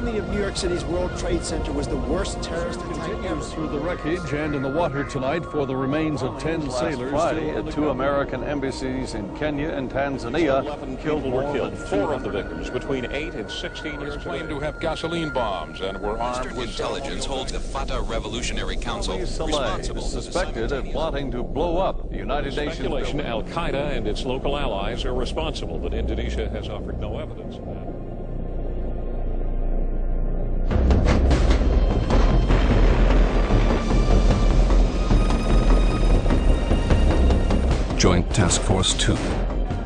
bombing of New York City's World Trade Center was the worst terrorist attack ever. Through the wreckage and in the water tonight for the remains of 10 sailors. Friday at two American embassies in Kenya and Tanzania. 11 people were killed. 4 of the victims, between 8 and 16 years claimed old, to have gasoline bombs and were armed with intelligence holds the Fatah Revolutionary Council Saleh responsible. is suspected of plotting to blow up the United Nations speculation building. Al-Qaeda and its local allies are responsible, but Indonesia has offered no evidence of that. Joint Task Force 2,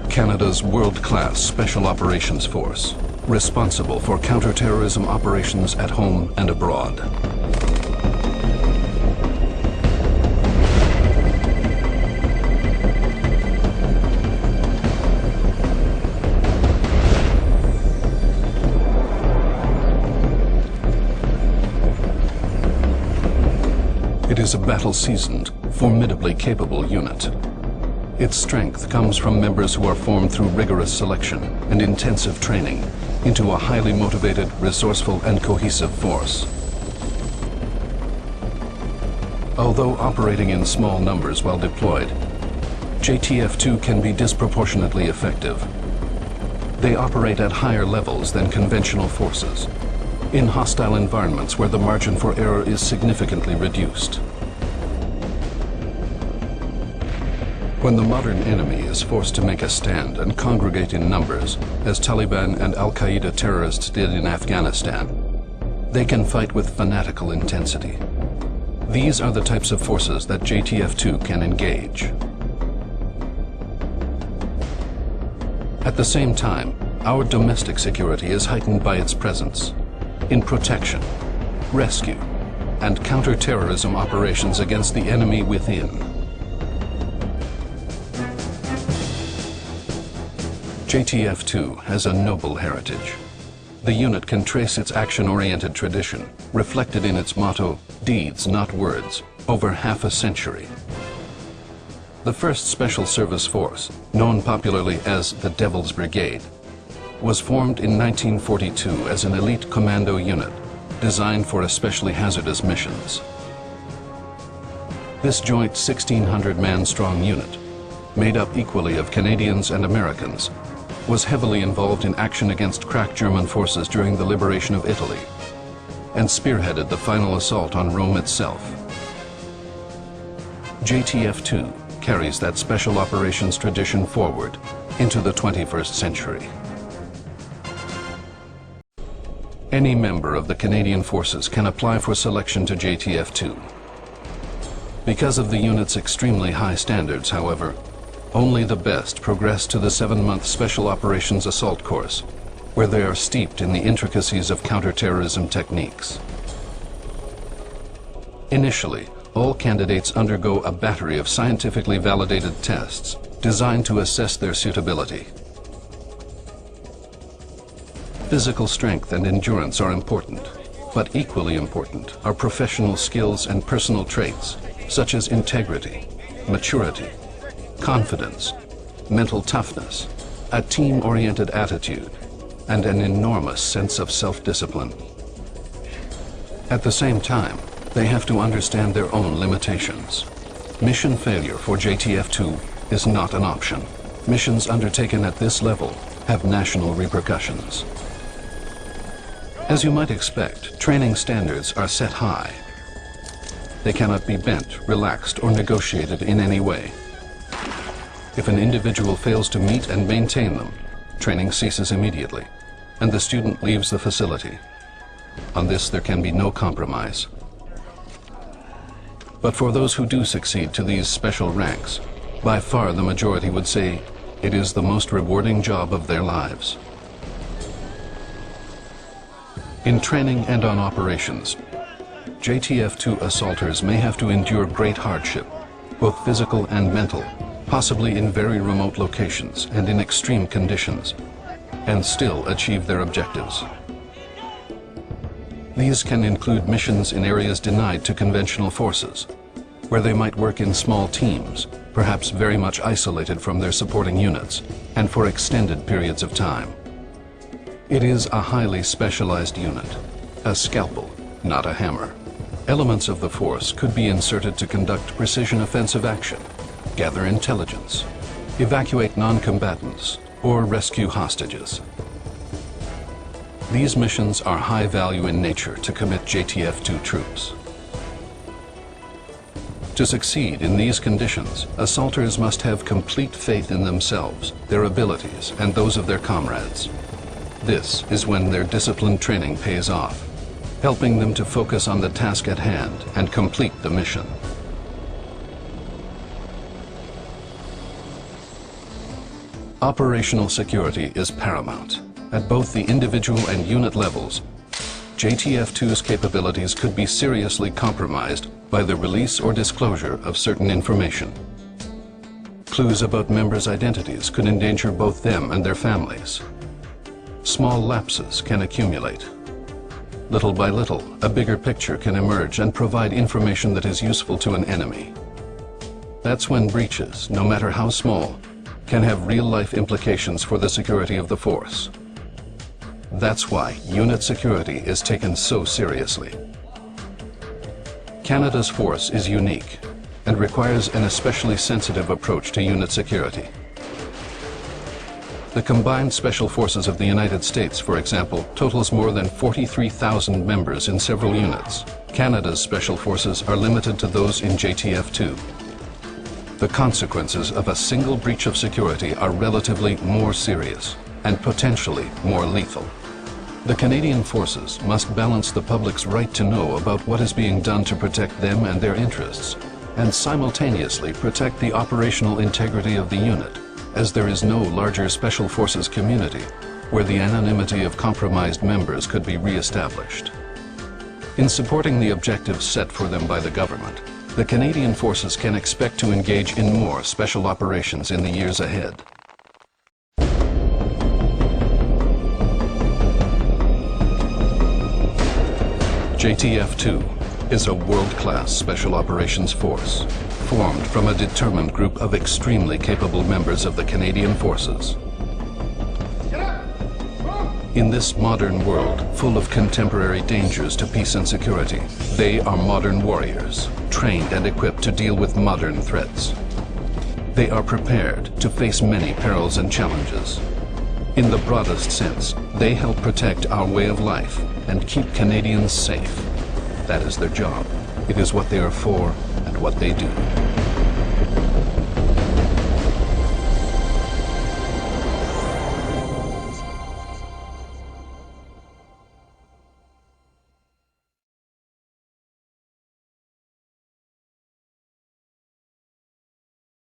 Canada's world-class Special Operations Force, responsible for counterterrorism operations at home and abroad. It is a battle-seasoned, formidably capable unit. Its strength comes from members who are formed through rigorous selection and intensive training into a highly motivated, resourceful, and cohesive force. Although operating in small numbers while deployed, JTF-2 can be disproportionately effective. They operate at higher levels than conventional forces, in hostile environments where the margin for error is significantly reduced. When the modern enemy is forced to make a stand and congregate in numbers, as Taliban and Al-Qaeda terrorists did in Afghanistan, they can fight with fanatical intensity. These are the types of forces that JTF-2 can engage. At the same time, our domestic security is heightened by its presence in protection, rescue, and counter-terrorism operations against the enemy within. JTF-2 has a noble heritage. The unit can trace its action-oriented tradition, reflected in its motto, "Deeds, not words," over half a century. The first Special Service Force, known popularly as the Devil's Brigade, was formed in 1942 as an elite commando unit designed for especially hazardous missions. This joint 1,600-man strong unit, made up equally of Canadians and Americans, was heavily involved in action against crack German forces during the liberation of Italy and spearheaded the final assault on Rome itself. JTF-2 carries that special operations tradition forward into the 21st century. Any member of the Canadian Forces can apply for selection to JTF-2. Because of the unit's extremely high standards, however, only the best progress to the 7-month Special Operations Assault Course, where they are steeped in the intricacies of counterterrorism techniques. Initially, all candidates undergo a battery of scientifically validated tests designed to assess their suitability. Physical strength and endurance are important, but equally important are professional skills and personal traits such as integrity, maturity, confidence, mental toughness, a team-oriented attitude, and an enormous sense of self-discipline. At the same time, they have to understand their own limitations. Mission failure for JTF-2 is not an option. Missions undertaken at this level have national repercussions. As you might expect, training standards are set high. They cannot be bent, relaxed, or negotiated in any way. If an individual fails to meet and maintain them, training ceases immediately, and the student leaves the facility. On this, there can be no compromise. But for those who do succeed to these special ranks, by far the majority would say it is the most rewarding job of their lives. In training and on operations, JTF-2 assaulters may have to endure great hardship, both physical and mental, possibly in very remote locations and in extreme conditions, and still achieve their objectives. These can include missions in areas denied to conventional forces, where they might work in small teams, perhaps very much isolated from their supporting units, and for extended periods of time. It is a highly specialized unit, a scalpel, not a hammer. Elements of the force could be inserted to conduct precision offensive action, gather intelligence, evacuate non-combatants, or rescue hostages. These missions are high value in nature to commit JTF-2 troops. To succeed in these conditions, assaulters must have complete faith in themselves, their abilities, and those of their comrades. This is when their disciplined training pays off, helping them to focus on the task at hand and complete the mission. Operational security is paramount. At both the individual and unit levels, JTF-2's capabilities could be seriously compromised by the release or disclosure of certain information. Clues about members' identities could endanger both them and their families. Small lapses can accumulate. Little by little, a bigger picture can emerge and provide information that is useful to an enemy. That's when breaches, no matter how small, can have real-life implications for the security of the force. That's why unit security is taken so seriously. Canada's force is unique and requires an especially sensitive approach to unit security. The combined special forces of the United States, for example, totals more than 43,000 members in several units. Canada's special forces are limited to those in JTF-2. The consequences of a single breach of security are relatively more serious and potentially more lethal. The Canadian forces must balance the public's right to know about what is being done to protect them and their interests, and simultaneously protect the operational integrity of the unit, as there is no larger special forces community where the anonymity of compromised members could be re-established. In supporting the objectives set for them by the government, the Canadian forces can expect to engage in more special operations in the years ahead. JTF-2 is a world-class special operations force, formed from a determined group of extremely capable members of the Canadian forces. In this modern world, full of contemporary dangers to peace and security, they are modern warriors, trained and equipped to deal with modern threats. They are prepared to face many perils and challenges. In the broadest sense, they help protect our way of life and keep Canadians safe. That is their job. It is what they are for and what they do.